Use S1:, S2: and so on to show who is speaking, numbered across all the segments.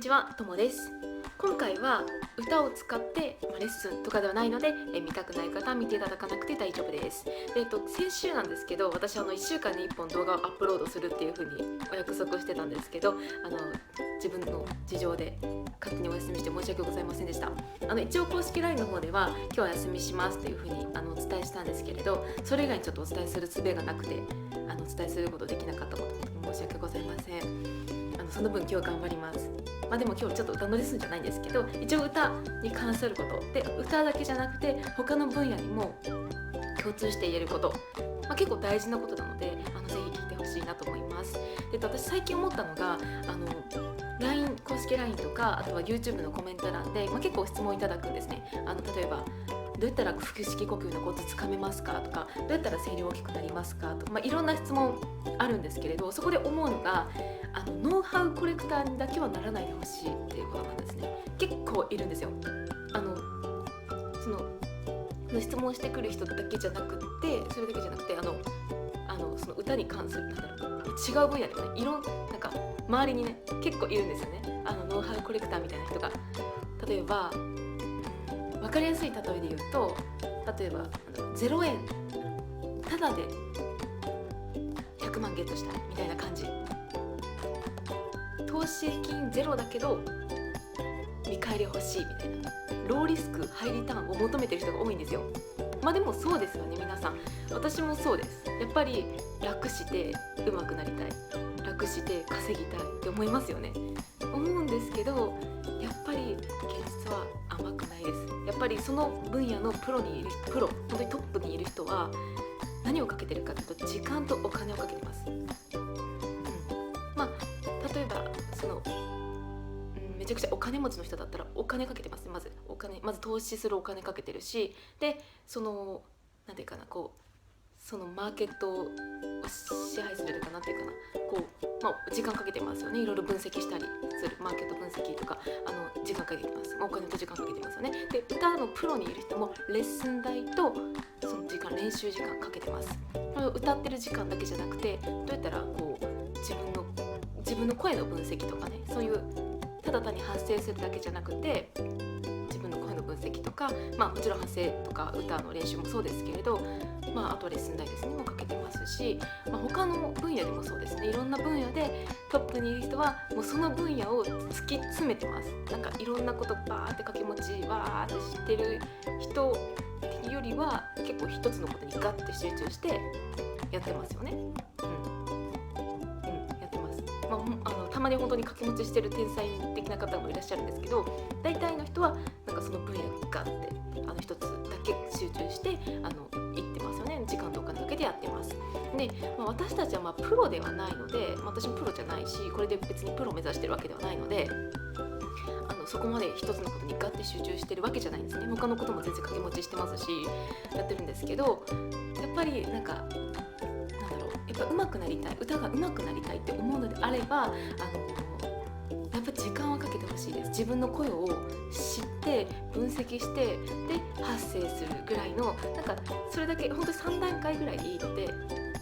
S1: ちは、ともです。今回は歌を使ってレッスンとかではないので、見たくない方は見ていただかなくて大丈夫です。先週なんですけど、私1週間に1本動画をアップロードするっていう風にお約束してたんですけど、自分の事情で勝手にお休みして申し訳ございませんでした。一応公式 LINE の方では今日は休みしますという風にお伝えしたんですけれど、それ以外にちょっとお伝えする術がなくてお伝えすることできなかったこと申し訳ございません。その分今日頑張ります。でも今日ちょっと歌のレッスンじゃないんですけど、一応歌に関することで、歌だけじゃなくて他の分野にも共通して言えること、結構大事なことなのでぜひ聞いてほしいなと思います。私最近思ったのがLINE 公式 LINE とか、あとは YouTube のコメント欄で、結構質問いただくんですね。例えばどうやったら腹式呼吸のコツつかめますかとか、どうやったら声量大きくなりますかとか、いろんな質問あるんですけれど、そこで思うのがノウハウコレクターにだけはならないでほしいっていうことなんですね。結構いるんですよ。その質問してくる人だけじゃなくて、それだけじゃなくてその歌に関する違う分野でもね、なんか周りにね結構いるんですよね。ノウハウコレクターみたいな人が。例えば分かりやすい例えで言うと、例えば0円ただで100万ゲットしたみたいな感じ。投資金ゼロだけど見返り欲しいみたいな、ローリスクハイリターンを求めてる人が多いんですよ。でもそうですよね、皆さん。私もそうです。やっぱり楽して上手くなりたい、楽して稼ぎたいって思いますよね。思うんですけど、やっぱり現実は甘くないです。やっぱりその分野の本当にトップにいる人は何をかけてるかというと、時間とお金をかけてます。例えばめちゃくちゃお金持ちの人だったらお金かけてます。まず投資するお金かけてるし、でなんていうかな、そのマーケットを支配するとか、なんていうかな、時間かけてますよね。いろいろ分析したりする、マーケット分析とか時間かけてます。お金と時間かけてますよね。で、歌のプロにいる人もレッスン代とその練習時間かけてます。歌ってる時間だけじゃなくて、どうやったら自分の声の分析とかね、そういうただ単に発声するだけじゃなくて、自分の声の分析とか、もちろん発声とか歌の練習もそうですけれど、あとレッスン代ですねもかけてますし、他の分野でもそうですね。いろんな分野でトップにいる人はもうその分野を突き詰めてます。なんかいろんなことバーって掛け持ちわーって知ってる人っていうよりは、結構一つのことにガッて集中してやってますよね。やってます。たまに本当に掛け持ちしてる天才的な方もいらっしゃるんですけど、大体の人はなんかその分野にガッて一つだけ集中して言ってますよね。時間とお金かけてやってます。で、私たちはプロではないので、私もプロじゃないし、これで別にプロを目指してるわけではないので、そこまで一つのことにガッて集中してるわけじゃないんですね。他のことも全然掛け持ちしてますしやってるんですけど、やっぱりやっぱ上手くなりたい、歌が上手くなりたいって思うのであれば、やっぱ時間はかけてほしいです。自分の声を知って分析して、で発声するぐらいの、それだけ本当に3段階ぐらいでいいので、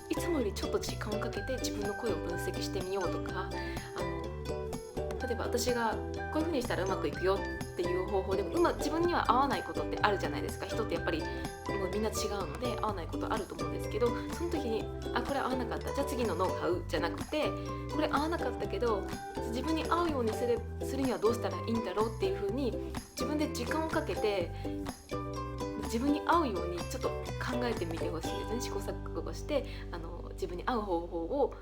S1: いつもよりちょっと時間をかけて自分の声を分析してみようとか、例えば私がこういう風にしたらうまくいくよっていう方法でも自分には合わないことってあるじゃないですか。人ってやっぱりもうみんな違うので合わないことあると思うんですけど、その時にこれ合わなかった、じゃあ次のノウハウじゃなくて、これ合わなかったけど自分に合うようにするにはどうしたらいいんだろうっていう風に自分で時間をかけて自分に合うようにちょっと考えてみてほしいですね。試行錯誤して自分に合う方法を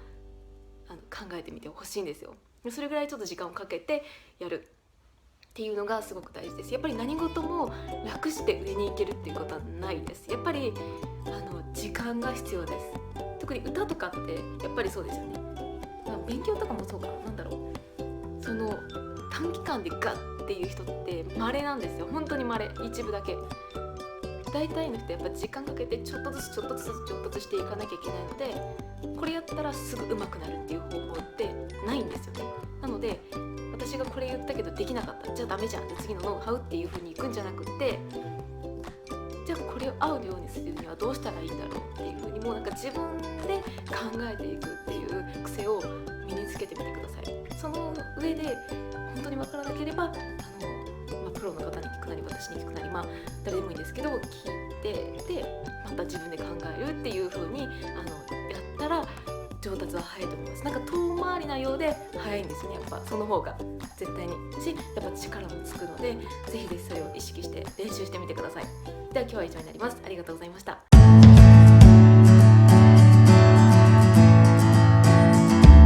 S1: 考えてみてほしいんですよ。それぐらいちょっと時間をかけてやるっていうのがすごく大事です。やっぱり何事も楽して上に行けるっていうことはないです。やっぱり時間が必要です。特に歌とかってやっぱりそうですよね。勉強とかもそうかな、その短期間でガッっていう人って稀なんですよ。本当に稀、一部だけ。大体の人やっぱ時間かけてちょっとずつ上達していかなきゃいけないので、これやったらすぐ上手くなるっていう方法ってないんですよね。なので私がこれ言ったけどできなかった、じゃあダメじゃんって次のノウハウっていう風にいくんじゃなくて、じゃあこれを合うようにするにはどうしたらいいんだろうっていう風に、もう自分で考えていくっていう癖を身につ続けてみてください。その上で本当に分からなければプロの方に聞くなり私に聞くなり、誰でもいいんですけど聞いて、でまた自分で考えるっていう風にやったら上達は早いと思います。なんか遠回りなようで早いんですね。やっぱその方が絶対にし、やっぱ力もつくので、ぜひそれを意識して練習してみてください。では今日は以上になります。ありがとうございました。